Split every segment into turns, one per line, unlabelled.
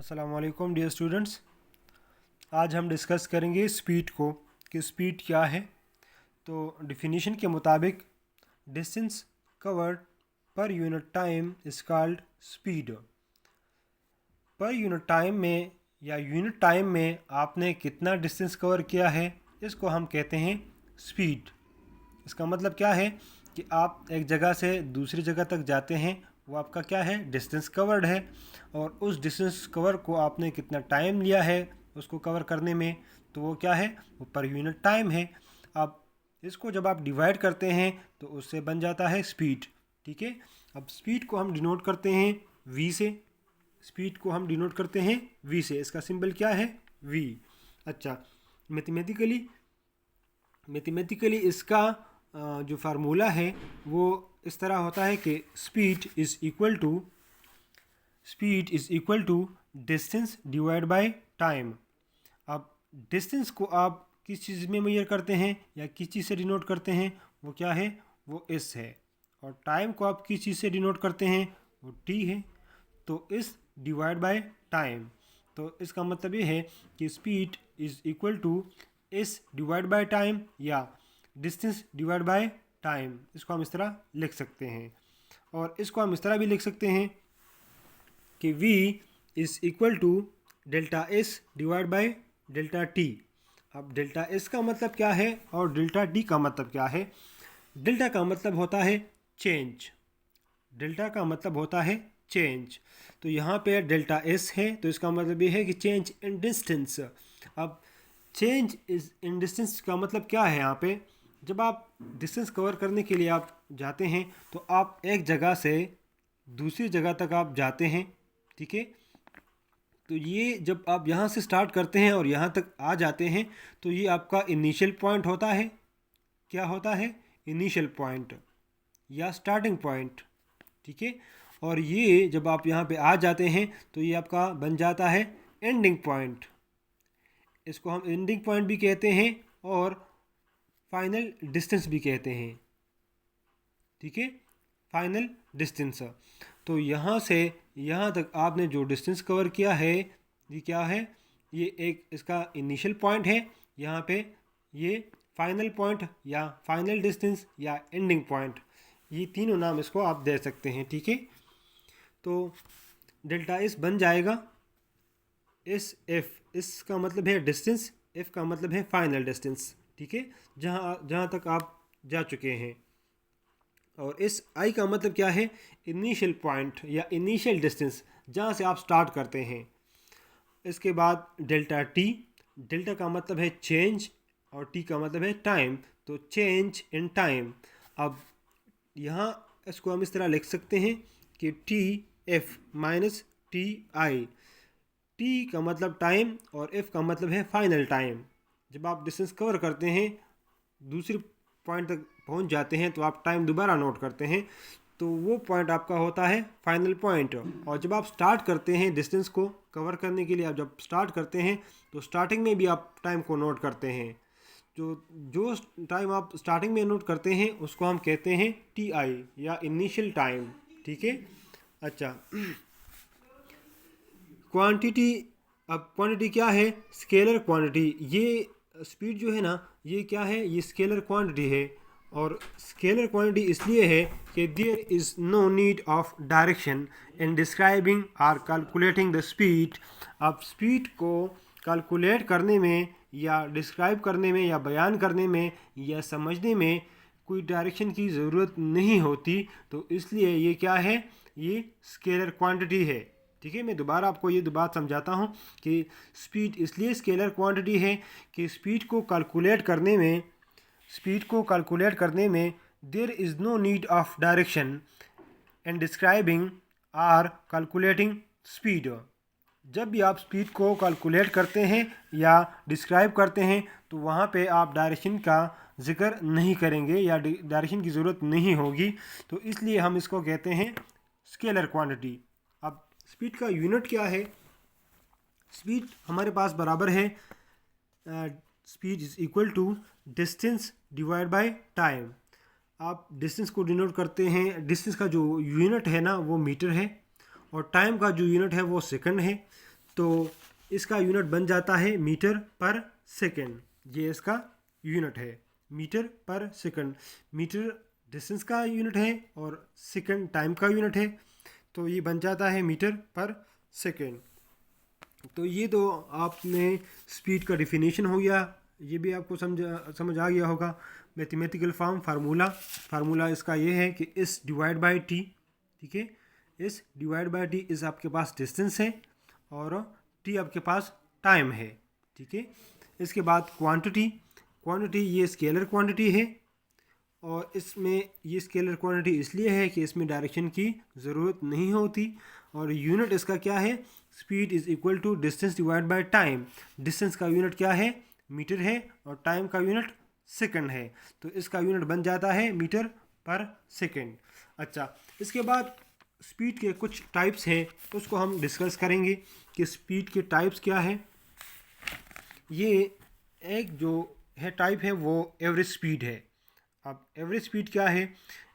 अस्सलाम वालेकुम dear students. आज हम डिस्कस करेंगे स्पीड को कि स्पीड क्या है। तो डिफिनीशन के मुताबिक distance covered per unit time is called speed. Per unit time में या यूनिट टाइम में आपने कितना डिस्टेंस कवर किया है, इसको हम कहते हैं स्पीड। इसका मतलब क्या है कि आप एक जगह से दूसरी जगह तक जाते हैं, वो आपका क्या है, डिस्टेंस कवर्ड है। और उस डिस्टेंस कवर को आपने कितना टाइम लिया है उसको कवर करने में, तो वो क्या है, वो पर यूनिट टाइम है। अब इसको जब आप डिवाइड करते हैं तो उससे बन जाता है स्पीड। ठीक है। अब स्पीड को हम डिनोट करते हैं वी से। स्पीड को हम डिनोट करते हैं वी से। इसका सिंबल क्या है, वी। अच्छा, मैथमेटिकली इसका जो फार्मूला है वो इस तरह होता है कि speed is equal to distance divide by time. अब डिस्टेंस को आप किस चीज़ में मेजर करते हैं या किस चीज़ से डिनोट करते हैं, वो क्या है, वो एस है। और टाइम को आप किस चीज़ से डिनोट करते हैं, वो टी है। तो इस डिवाइड बाय टाइम, तो इसका मतलब ये है कि speed is equal to S divide by time या डिस्टेंस डिवाइड बाय टाइम। इसको हम इस तरह लिख सकते हैं। और इसको हम इस तरह भी लिख सकते हैं कि v is equal to delta S divide by delta T. अब डेल्टा एस का मतलब क्या है और डेल्टा टी का मतलब क्या है। डेल्टा का मतलब होता है चेंज। डेल्टा का मतलब होता है चेंज। तो यहाँ पे डेल्टा एस है, तो इसका मतलब ये है कि चेंज इन डिस्टेंस। अब चेंज इज इन डिस्टेंस का मतलब क्या है, यहाँ पे जब आप डिस्टेंस कवर करने के लिए आप जाते हैं तो आप एक जगह से दूसरी जगह तक आप जाते हैं। ठीक है। तो ये जब आप यहाँ से स्टार्ट करते हैं और यहाँ तक आ जाते हैं तो ये आपका इनिशियल पॉइंट होता है। क्या होता है, इनिशियल पॉइंट या स्टार्टिंग पॉइंट। ठीक है। और ये जब आप यहाँ पे आ जाते हैं तो ये आपका बन जाता है एंडिंग पॉइंट। इसको हम एंडिंग पॉइंट भी कहते हैं और फाइनल डिस्टेंस भी कहते हैं। ठीक है, फाइनल डिस्टेंस। तो यहाँ से यहाँ तक आपने जो डिस्टेंस कवर किया है, ये क्या है, ये एक इसका इनिशियल पॉइंट है। यहाँ पे ये फाइनल पॉइंट या फाइनल डिस्टेंस या एंडिंग पॉइंट, ये तीनों नाम इसको आप दे सकते हैं। ठीक है। तो डेल्टा एस बन जाएगा एस एफ। इसका मतलब है डिस्टेंस, एफ का मतलब है फाइनल डिस्टेंस। ठीक है, जहाँ जहाँ तक आप जा चुके हैं। और इस आई का मतलब क्या है, इनिशियल पॉइंट या इनिशियल डिस्टेंस, जहाँ से आप स्टार्ट करते हैं। इसके बाद डेल्टा टी, डेल्टा का मतलब है चेंज और टी का मतलब है टाइम। तो चेंज इन टाइम। अब यहाँ इसको हम इस तरह लिख सकते हैं कि T F minus T I. T का मतलब टाइम और एफ का मतलब है फाइनल टाइम। जब आप डिस्टेंस कवर करते हैं, दूसरे पॉइंट तक पहुंच जाते हैं, तो आप टाइम दोबारा नोट करते हैं, तो वो पॉइंट आपका होता है फाइनल पॉइंट। और जब आप स्टार्ट करते हैं डिस्टेंस को कवर करने के लिए, आप जब स्टार्ट करते हैं तो स्टार्टिंग में भी आप टाइम को नोट करते हैं। जो जो टाइम आप स्टार्टिंग में नोट करते हैं उसको हम कहते हैं टी आई या इनिशियल टाइम। ठीक है। अच्छा, क्वांटिटी। अब क्वांटिटी क्या है, स्केलर क्वांटिटी। ये स्पीड जो है ना, ये क्या है, ये स्केलर क्वांटिटी है। और स्केलर क्वांटिटी इसलिए है कि there is no need of direction in describing और कैलकुलेटिंग द स्पीड। अब स्पीड को कैलकुलेट करने में या डिस्क्राइब करने में या बयान करने में या समझने में कोई डायरेक्शन की ज़रूरत नहीं होती। तो इसलिए ये क्या है, ये स्केलर क्वांटिटी है। ठीक है, मैं दोबारा आपको ये बात समझाता हूँ कि स्पीड इसलिए स्केलर क्वांटिटी है कि स्पीड को कैलकुलेट करने में there is no need of direction and describing or calculating speed. जब भी आप स्पीड को कैलकुलेट करते हैं या डिस्क्राइब करते हैं तो वहाँ पे आप डायरेक्शन का जिक्र नहीं करेंगे या डायरेक्शन की ज़रूरत नहीं होगी। तो इसलिए हम इसको कहते हैं स्केलर क्वांटिटी। अब स्पीड का यूनिट क्या है, स्पीड हमारे पास बराबर है speed is equal to distance divide by time. आप डिस्टेंस को डिनोट करते हैं, डिस्टेंस का जो यूनिट है ना वो मीटर है और टाइम का जो यूनिट है वो सेकंड है। तो इसका यूनिट बन जाता है मीटर पर सेकंड। ये इसका यूनिट है, मीटर पर सेकंड। मीटर डिस्टेंस का यूनिट है और सेकंड टाइम का यूनिट है, तो ये बन जाता है मीटर पर सेकंड। तो ये तो आपने स्पीड का डिफिनीशन हो गया, ये भी आपको समझ आ गया होगा। मैथमेटिकल फार्मूला इसका ये है कि इस डिवाइड बाय टी, ठीक है। इस डिवाइड बाय टी इस आपके पास डिस्टेंस है और टी आपके पास टाइम है, ठीक है। इसके बाद क्वांटिटी ये स्केलर क्वांटिटी है, और इसमें ये स्केलर क्वांटिटी इसलिए है कि इसमें डायरेक्शन की ज़रूरत नहीं होती। और यूनिट इसका क्या है, speed is equal to distance divide by time. Distance का यूनिट क्या है, मीटर है, और टाइम का यूनिट सेकंड है, तो इसका यूनिट बन जाता है मीटर पर सेकंड। अच्छा, इसके बाद स्पीड के कुछ टाइप्स हैं, उसको हम डिस्कस करेंगे कि स्पीड के टाइप्स क्या है। ये एक जो है टाइप है वो एवरेज स्पीड है। अब एवरेज स्पीड क्या है,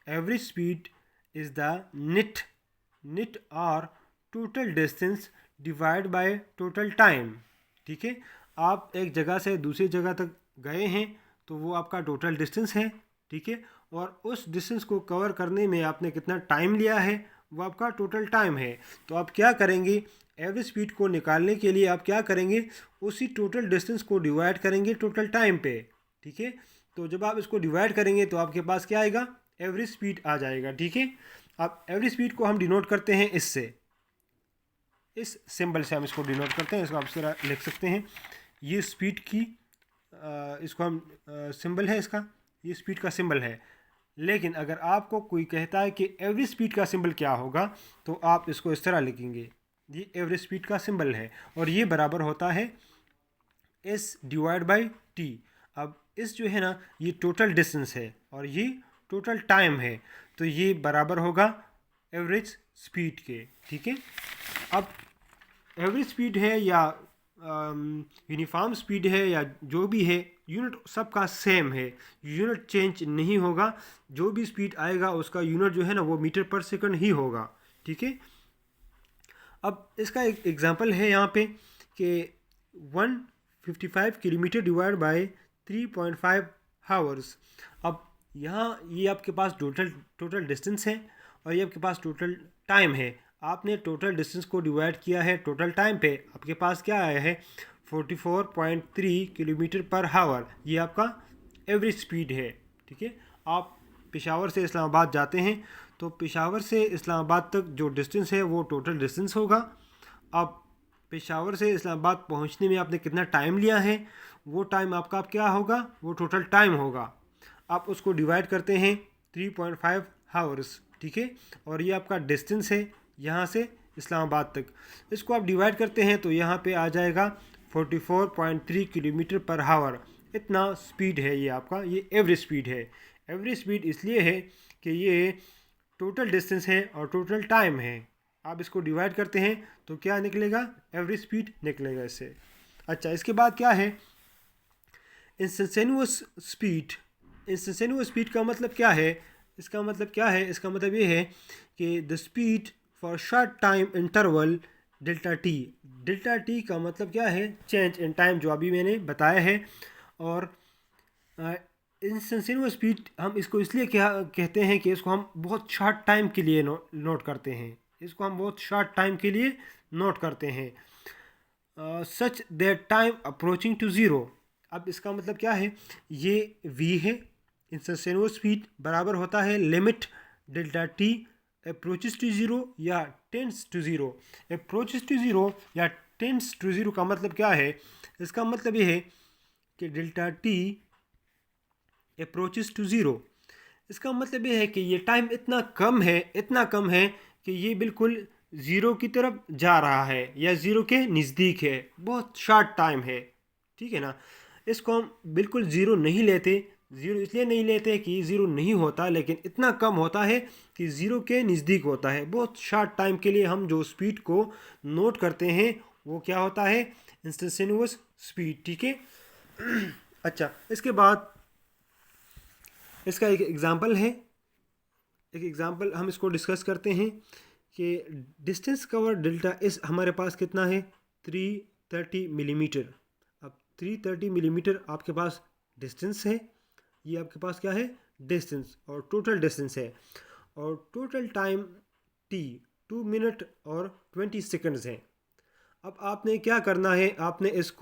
average speed is the net और total distance divide by total time, ठीक है। आप एक जगह से दूसरी जगह तक गए हैं तो वो आपका टोटल डिस्टेंस है, ठीक है। और उस डिस्टेंस को कवर करने में आपने कितना टाइम लिया है वो आपका टोटल टाइम है। तो आप क्या करेंगे, एवरेज स्पीड को निकालने के लिए आप क्या करेंगे, उसी टोटल डिस्टेंस को डिवाइड करेंगे टोटल टाइम पे, ठीक है। तो जब आप इसको डिवाइड करेंगे तो आपके पास क्या आएगा, एवरेज स्पीड आ जाएगा, ठीक है। अब एवरेज स्पीड को हम डिनोट करते हैं इससे, इस सिंबल से हम इसको डिनोट करते हैं। इसको आप इस तरह लिख सकते हैं, ये स्पीड की इसको हम सिंबल है इसका, ये स्पीड का सिंबल है। लेकिन अगर आपको कोई कहता है कि एवरेज स्पीड का सिंबल क्या होगा, तो आप इसको इस तरह लिखेंगे, ये एवरेज स्पीड का सिंबल है, और ये बराबर होता है एस डिवाइड बाई टी। अब इस जो है ना, ये टोटल डिस्टेंस है और ये टोटल टाइम है, तो ये बराबर होगा एवरेज स्पीड के, ठीक है। अब एवरेज स्पीड है या यूनिफॉर्म स्पीड है या जो भी है, यूनिट सबका सेम है, यूनिट चेंज नहीं होगा। जो भी स्पीड आएगा उसका यूनिट जो है ना वो मीटर पर सेकंड ही होगा, ठीक है। अब इसका एक एग्जांपल है यहाँ पे कि 155 किलोमीटर डिवाइड बाय 3.5 हावर्स। अब यहाँ ये आपके पास टोटल डिस्टेंस है और ये आपके पास टोटल टाइम है। आपने टोटल डिस्टेंस को डिवाइड किया है टोटल टाइम पे, आपके पास क्या आया है 44.3 किलोमीटर पर हावर। ये आपका एवरेज स्पीड है, ठीक है। आप पेशावर से इस्लामाबाद जाते हैं तो पेशावर से इस्लामाबाद तक जो डिस्टेंस है वो टोटल डिस्टेंस होगा। अब पेशावर से इस्लामाबाद पहुंचने में आपने कितना टाइम लिया है, वो टाइम आपका क्या होगा, वो टोटल टाइम होगा। आप उसको डिवाइड करते हैं 3.5 हावर्स, ठीक है। और ये आपका डिस्टेंस है यहाँ से इस्लामाबाद तक। इसको आप डिवाइड करते हैं तो यहाँ पे आ जाएगा 44.3 किलोमीटर पर हावर। इतना स्पीड है ये आपका, ये एवरेज स्पीड है। एवरेज स्पीड इसलिए है कि ये टोटल डिस्टेंस है और टोटल टाइम है। आप इसको डिवाइड करते हैं तो क्या निकलेगा, एवरेज स्पीड निकलेगा इससे। अच्छा, इसके बाद क्या है इंस्टेंटेनियस स्पीड। इंस्टेंटेनियस स्पीड का मतलब क्या है, इसका मतलब क्या है, इसका मतलब ये है कि the speed for short time interval delta T. Delta T का मतलब क्या है, चेंज इन टाइम, जो अभी मैंने बताया है। और इंस्टेंटेनियस स्पीड हम इसको इसलिए क्या कहते हैं कि इसको हम बहुत शॉर्ट टाइम के लिए नोट करते हैं, इसको हम बहुत शॉर्ट टाइम के लिए नोट करते हैं। Such that time approaching to zero. अब इसका मतलब क्या है, ये v है, इंस्टेंटेनियस स्पीड बराबर होता है limit delta t approaches to zero या tends to zero. Approaches to zero या टेंड्स टू ज़ीरो का मतलब क्या है, इसका मतलब ये है कि delta t approaches to zero, इसका मतलब ये है कि ये टाइम इतना कम है कि ये बिल्कुल ज़ीरो की तरफ जा रहा है या ज़ीरो के नज़दीक है, बहुत शॉर्ट टाइम है, ठीक है ना। इसको हम बिल्कुल ज़ीरो नहीं लेते, ज़ीरो इसलिए नहीं लेते कि ज़ीरो नहीं होता, लेकिन इतना कम होता है कि ज़ीरो के नज़दीक होता है। बहुत शॉर्ट टाइम के लिए हम जो स्पीड को नोट करते हैं वो क्या होता है, इंस्टेंटेनियस स्पीड, ठीक है। अच्छा, इसके बाद इसका एक एग्ज़ाम्पल है, एक एग्ज़ाम्पल हम इसको डिस्कस करते हैं कि डिस्टेंस कवर डेल्टा इस हमारे पास कितना है 330 मिलीमीटर। अब 330 मिलीमीटर आपके पास डिस्टेंस है, ये आपके पास क्या है, डिस्टेंस, और टोटल डिस्टेंस है, और टोटल टाइम t 2 मिनट और 20 सेकंड्स है। अब आपने क्या करना है, आपने इस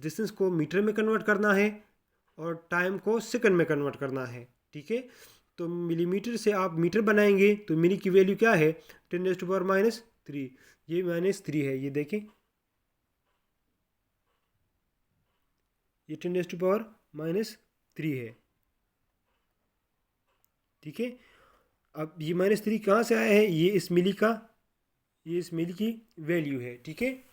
डिस्टेंस को मीटर में कन्वर्ट करना है और टाइम को सेकंड में कन्वर्ट करना है, ठीक है। तो मिलीमीटर से आप मीटर बनाएंगे तो मिली की वैल्यू क्या है, 10⁻⁻3। ये -3 है, ये देखें, ये 10⁻⁻3 है, ठीक है। अब ये -3 कहाँ से आया है, ये इस मिली की वैल्यू है, ठीक है।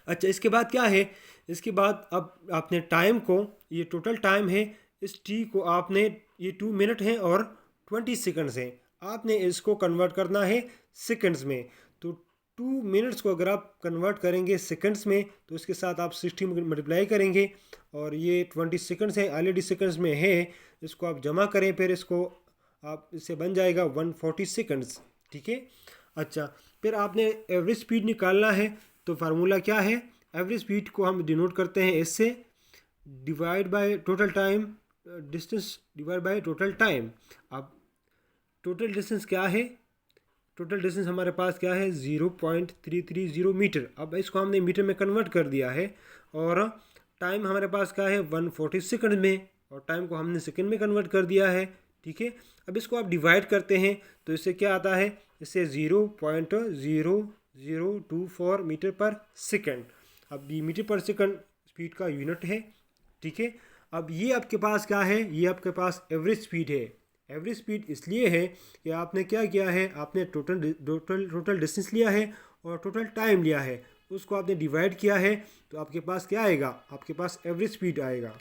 अच्छा, इसके बाद क्या है, इसके बाद अब आपने टाइम को, ये टोटल टाइम है, इस टी को आपने, ये 2 मिनट है और 20 सेकंड्स हैं, आपने इसको कन्वर्ट करना है सेकंड्स में। तो 2 मिनट्स को अगर आप कन्वर्ट करेंगे सेकंड्स में तो इसके साथ आप 60 मल्टीप्लाई करेंगे, और ये 20 सेकंड्स है, ऑलरेडी सेकंड्स में है, इसको आप जमा करें, फिर इसको आप, इससे बन जाएगा 140 सेकंड्स, ठीक है। अच्छा, फिर आपने एवरेज स्पीड निकालना है, तो फार्मूला क्या है, एवरेज स्पीड को हम डिनोट करते हैं इससे, divide by total time, distance divide by total time. अब टोटल डिस्टेंस क्या है, टोटल डिस्टेंस हमारे पास क्या है, 0.330 मीटर। अब इसको हमने मीटर में कन्वर्ट कर दिया है, और टाइम हमारे पास क्या है, 140 सेकंड में, और टाइम को हमने सेकंड में कन्वर्ट कर दिया है, ठीक है। अब इसको आप डिवाइड करते हैं तो इससे क्या आता है, इससे 0.0024 मीटर पर सेकंड। अब ये मीटर पर सेकंड स्पीड का यूनिट है, ठीक है। अब ये आपके पास क्या है, ये आपके पास एवरेज स्पीड है। एवरेज स्पीड इसलिए है कि आपने क्या किया है, आपने टोटल डिस्टेंस लिया है और टोटल टाइम लिया है, उसको आपने डिवाइड किया है, तो आपके पास क्या आएगा, आपके पास एवरेज स्पीड आएगा।